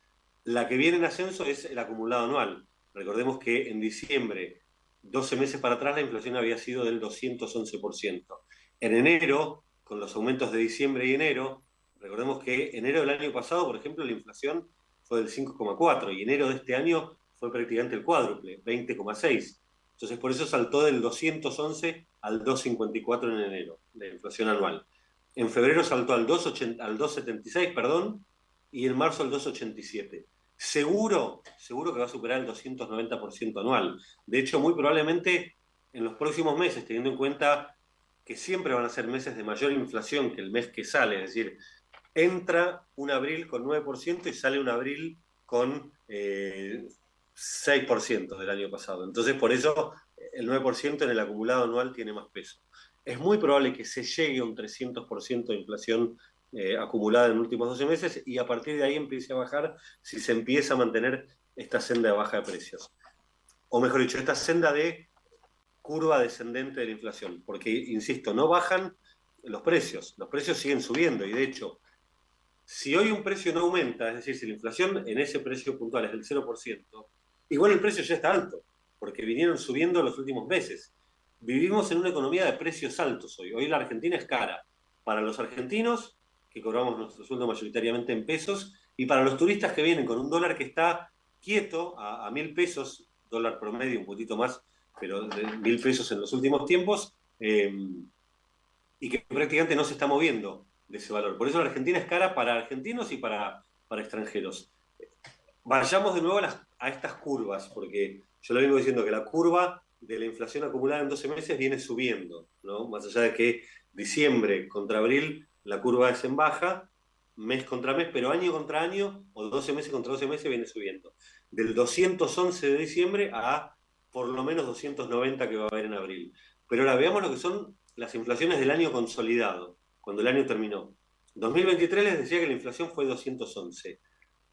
La que viene en ascenso es el acumulado anual. Recordemos que en diciembre, 12 meses para atrás, la inflación había sido del 211%. En enero, con los aumentos de diciembre y enero, recordemos que enero del año pasado, por ejemplo, la inflación fue del 5,4% y enero de este año fue prácticamente el cuádruple, 20,6%. Entonces, por eso saltó del 211 al 2,54 en enero, la inflación anual. En febrero saltó al 2,76, perdón, y en marzo al 2,87. Seguro que va a superar el 290% anual. De hecho, muy probablemente en los próximos meses, teniendo en cuenta que siempre van a ser meses de mayor inflación que el mes que sale, es decir, entra un abril con 9% y sale un abril con 6% del año pasado. Entonces, por eso el 9% en el acumulado anual tiene más peso. Es muy probable que se llegue a un 300% de inflación acumulada en los últimos 12 meses y a partir de ahí empiece a bajar si se empieza a mantener esta senda de baja de precios. O mejor dicho, esta senda de curva descendente de la inflación. Porque, insisto, no bajan los precios siguen subiendo y de hecho, si hoy un precio no aumenta, es decir, si la inflación en ese precio puntual es del 0%, igual el precio ya está alto, porque vinieron subiendo los últimos meses. Vivimos en una economía de precios altos hoy. Hoy la Argentina es cara. para los argentinos, que cobramos nuestro sueldo mayoritariamente en pesos, y para los turistas que vienen con un dólar que está quieto a 1.000 pesos, dólar promedio un poquito más, pero de 1.000 pesos en los últimos tiempos, y que prácticamente no se está moviendo de ese valor. Por eso la Argentina es cara para argentinos y para extranjeros. Vayamos de nuevo a estas curvas, porque yo lo vengo diciendo que la curva de la inflación acumulada en 12 meses viene subiendo, ¿no? Más allá de que diciembre contra abril la curva es en baja, mes contra mes, pero año contra año, o 12 meses contra 12 meses, viene subiendo. Del 211 de diciembre a por lo menos 290 que va a haber en abril. Pero ahora veamos lo que son las inflaciones del año consolidado, cuando el año terminó. 2023 les decía que la inflación fue 211.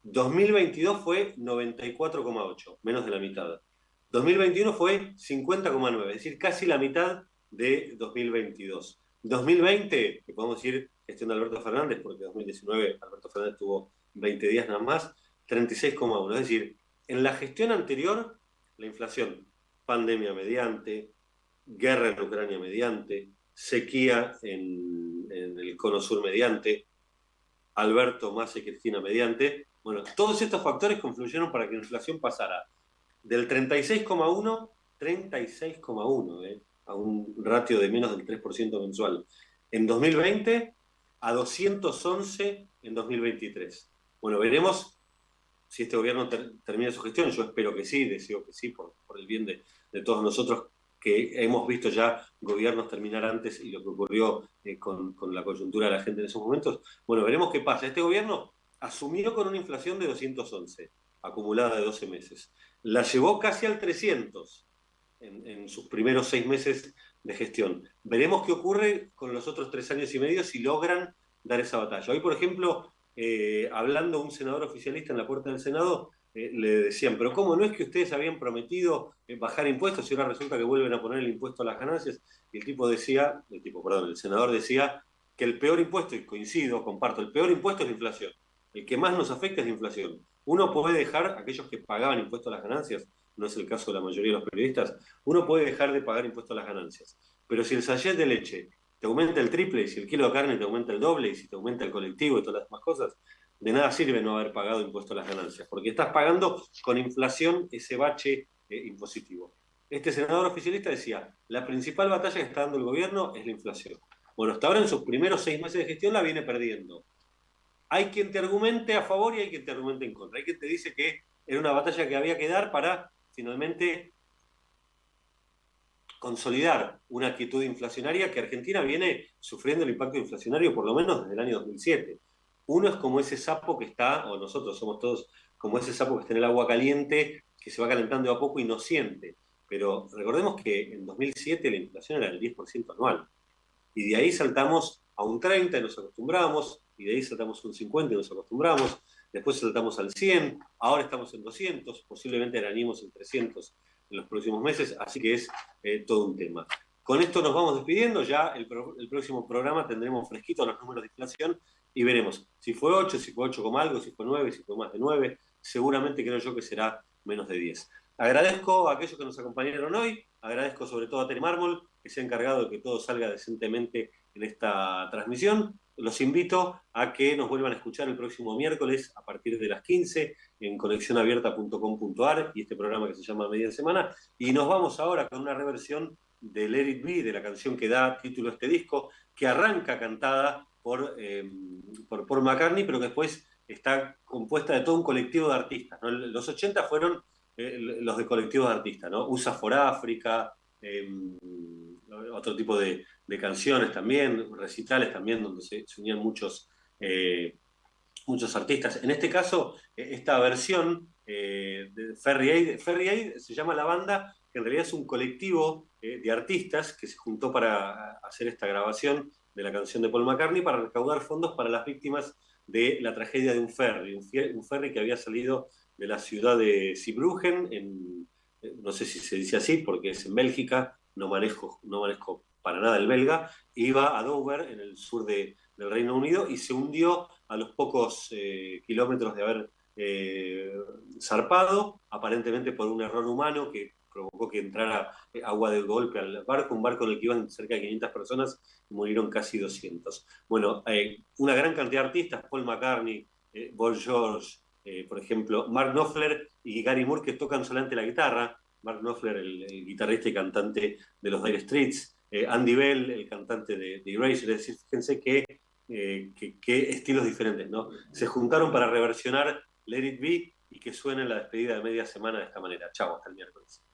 2022 fue 94,8, menos de la mitad. 2021 fue 50,9, es decir, casi la mitad de 2022. 2020, que podemos decir gestión de Alberto Fernández, porque 2019 Alberto Fernández tuvo 20 días nada más, 36,1. Es decir, en la gestión anterior, la inflación, pandemia mediante, guerra en Ucrania mediante, sequía en el cono sur mediante, Alberto, Massa y Cristina mediante. Bueno, todos estos factores confluyeron para que la inflación pasara del 36,1, a un ratio de menos del 3% mensual en 2020 a 211 en 2023. Bueno, veremos si este gobierno termina su gestión. Yo espero que sí, deseo que sí, por el bien de todos nosotros, que hemos visto ya gobiernos terminar antes y lo que ocurrió con la coyuntura de la gente en esos momentos. Bueno, veremos qué pasa. Este gobierno asumió con una inflación de 211, acumulada de 12 meses. La llevó casi al 300 en sus primeros 6 meses de gestión. Veremos qué ocurre con los otros 3 años y medio si logran dar esa batalla. Hoy, por ejemplo, hablando un senador oficialista en la puerta del Senado, le decían, pero ¿cómo no es que ustedes habían prometido bajar impuestos y ahora resulta que vuelven a poner el impuesto a las ganancias? Y el senador decía que el peor impuesto, y coincido, comparto, el peor impuesto es la inflación. El que más nos afecta es la inflación. Uno puede dejar, aquellos que pagaban impuesto a las ganancias, no es el caso de la mayoría de los periodistas, uno puede dejar de pagar impuesto a las ganancias. Pero si el sachet de leche te aumenta el triple, y si el kilo de carne te aumenta el doble, y si te aumenta el colectivo y todas las demás cosas, de nada sirve no haber pagado impuesto a las ganancias, porque estás pagando con inflación ese bache impositivo. Este senador oficialista decía, la principal batalla que está dando el gobierno es la inflación. Bueno, hasta ahora en sus primeros 6 meses de gestión la viene perdiendo. Hay quien te argumente a favor y hay quien te argumente en contra. Hay quien te dice que era una batalla que había que dar para finalmente consolidar una quietud inflacionaria que Argentina viene sufriendo el impacto inflacionario por lo menos desde el año 2007. Uno es como ese sapo que está, o nosotros somos todos como ese sapo que está en el agua caliente, que se va calentando de a poco y no siente. Pero recordemos que en 2007 la inflación era del 10% anual. Y de ahí saltamos a un 30 y nos acostumbramos, y de ahí saltamos a un 50 y nos acostumbramos, después saltamos al 100, ahora estamos en 200, posiblemente arañemos en 300 en los próximos meses, así que es todo un tema. Con esto nos vamos despidiendo, ya el próximo programa tendremos fresquitos los números de inflación y veremos si fue 8, si fue 8, algo, si fue 9, si fue más de 9, seguramente creo yo que será menos de 10. Agradezco a aquellos que nos acompañaron hoy, agradezco sobre todo a Telemármol, que se ha encargado de que todo salga decentemente en esta transmisión. Los invito a que nos vuelvan a escuchar el próximo miércoles a partir de las 15 en conexionabierta.com.ar y este programa que se llama Media Semana. Y nos vamos ahora con una reversión de Let It Be, de la canción que da título a este disco, que arranca cantada por Paul McCartney, pero que después está compuesta de todo un colectivo de artistas, ¿no? Los 80 fueron los de colectivos de artistas, ¿no? USA for Africa, otro tipo de canciones también, recitales también, donde se unían muchos artistas. En este caso, esta versión de Ferry Aid se llama la banda, que en realidad es un colectivo de artistas que se juntó para hacer esta grabación de la canción de Paul McCartney para recaudar fondos para las víctimas de la tragedia de un ferry que había salido de la ciudad de Zeebruggen, no sé si se dice así porque es en Bélgica, no manejo para nada el belga, iba a Dover, en el sur del Reino Unido, y se hundió a los pocos kilómetros de haber zarpado, aparentemente por un error humano que provocó que entrara agua de golpe al barco, un barco en el que iban cerca de 500 personas y murieron casi 200. Bueno, una gran cantidad de artistas, Paul McCartney, Boy George, por ejemplo, Mark Knopfler y Gary Moore, que tocan solamente la guitarra. Mark Knopfler, el guitarrista y cantante de los Dire Straits, Andy Bell, el cantante de Erasure. Es decir, fíjense qué estilos diferentes, ¿no? Se juntaron para reversionar Let It Be y que suene la despedida de media semana de esta manera. Chao, hasta el miércoles.